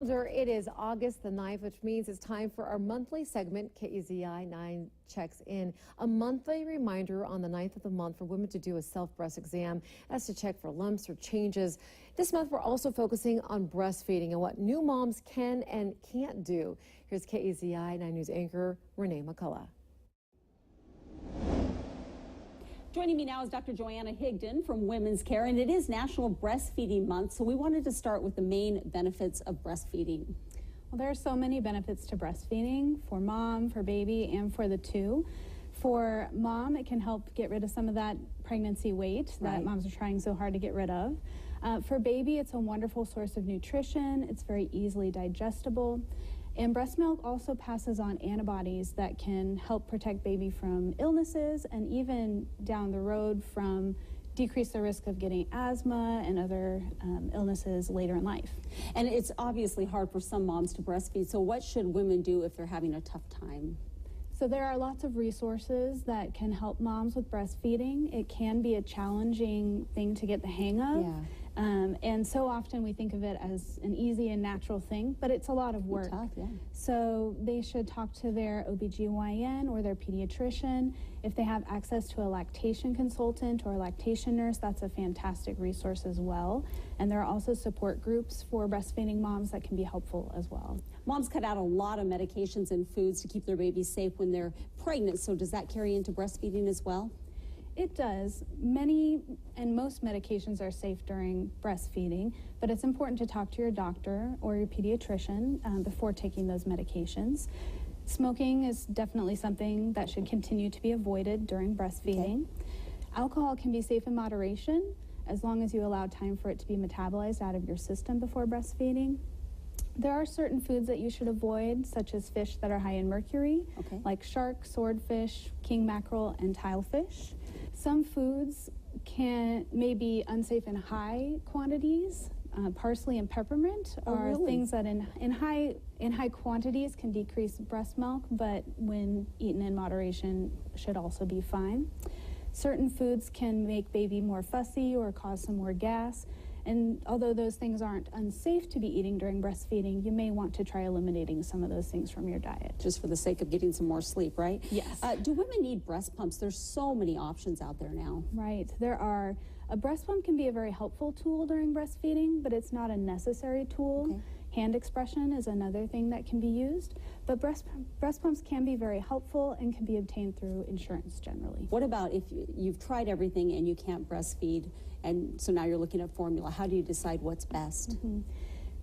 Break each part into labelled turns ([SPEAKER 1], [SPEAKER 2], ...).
[SPEAKER 1] It is August the 9th, which means it's time for our monthly segment, KEZI 9 Checks In. A monthly reminder on the 9th of the month for women to do a self-breast exam. That's to check for lumps or changes. This month, we're also focusing on breastfeeding and what new moms can and can't do. Here's KEZI 9 News anchor Renee McCullough.
[SPEAKER 2] Joining me now is Dr. Joanna Higdon from Women's Care, and it is National Breastfeeding Month, so we wanted to start with the main benefits of breastfeeding.
[SPEAKER 3] Well, there are so many benefits to breastfeeding for mom, for baby, and for the two. For mom, it can help get rid of some of that pregnancy weight that moms are trying so hard to get rid of. For baby, it's a wonderful source of nutrition. It's very easily digestible. And breast milk also passes on antibodies that can help protect baby from illnesses and even down the road from decrease the risk of getting asthma and other illnesses later in life.
[SPEAKER 2] And it's obviously hard for some moms to breastfeed, so what should women do if they're having a tough time?
[SPEAKER 3] So there are lots of resources that can help moms with breastfeeding. It can be a challenging thing to get the hang of.
[SPEAKER 2] Yeah.
[SPEAKER 3] And so often we think of it as an easy and natural thing, but it's a lot of work.
[SPEAKER 2] Tough, yeah.
[SPEAKER 3] So they should talk to their OBGYN or their pediatrician. If they have access to a lactation consultant or a lactation nurse, that's a fantastic resource as well. And there are also support groups for breastfeeding moms that can be helpful as well.
[SPEAKER 2] Moms cut out a lot of medications and foods to keep their babies safe when they're pregnant, so does that carry into breastfeeding as well?
[SPEAKER 3] It does. Many and most medications are safe during breastfeeding, but it's important to talk to your doctor or your pediatrician before taking those medications. Smoking is definitely something that should continue to be avoided during breastfeeding. Okay. Alcohol can be safe in moderation as long as you allow time for it to be metabolized out of your system before breastfeeding. There are certain foods that you should avoid, such as fish that are high in mercury, like shark, swordfish, king mackerel, and tilefish. Some foods may be unsafe in high quantities. Parsley and peppermint are things that in high quantities can decrease breast milk, but when eaten in moderation should also be fine. Certain foods can make baby more fussy or cause some more gas. And although those things aren't unsafe to be eating during breastfeeding, you may want to try eliminating some of those things from your diet.
[SPEAKER 2] Just for the sake of getting some more sleep, right?
[SPEAKER 3] Yes.
[SPEAKER 2] Do women need breast pumps? There's so many options out there now.
[SPEAKER 3] Right. There are. A breast pump can be a very helpful tool during breastfeeding, but it's not a necessary tool. Okay. Hand expression is another thing that can be used, but breast pumps can be very helpful and can be obtained through insurance generally.
[SPEAKER 2] What about if you've tried everything and you can't breastfeed, and so now you're looking at formula? How do you decide what's best?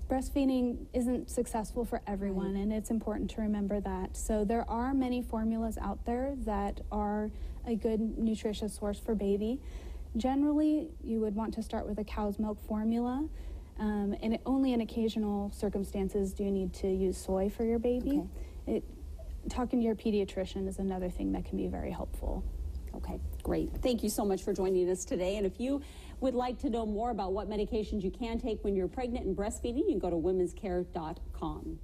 [SPEAKER 3] Breastfeeding isn't successful for everyone, and it's important to remember that. So there are many formulas out there that are a good nutritious source for baby. Generally, you would want to start with a cow's milk formula. And only in occasional circumstances do you need to use soy for your baby. Okay. Talking to your pediatrician is another thing that can be very helpful.
[SPEAKER 2] Okay, great. Thank you so much for joining us today. And if you would like to know more about what medications you can take when you're pregnant and breastfeeding, you can go to womenscare.com.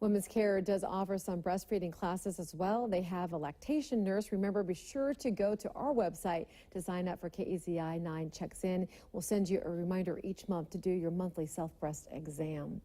[SPEAKER 1] Women's Care does offer some breastfeeding classes as well. They have a lactation nurse. Remember, be sure to go to our website to sign up for KEZI 9 Checks In. We'll send you a reminder each month to do your monthly self-breast exam.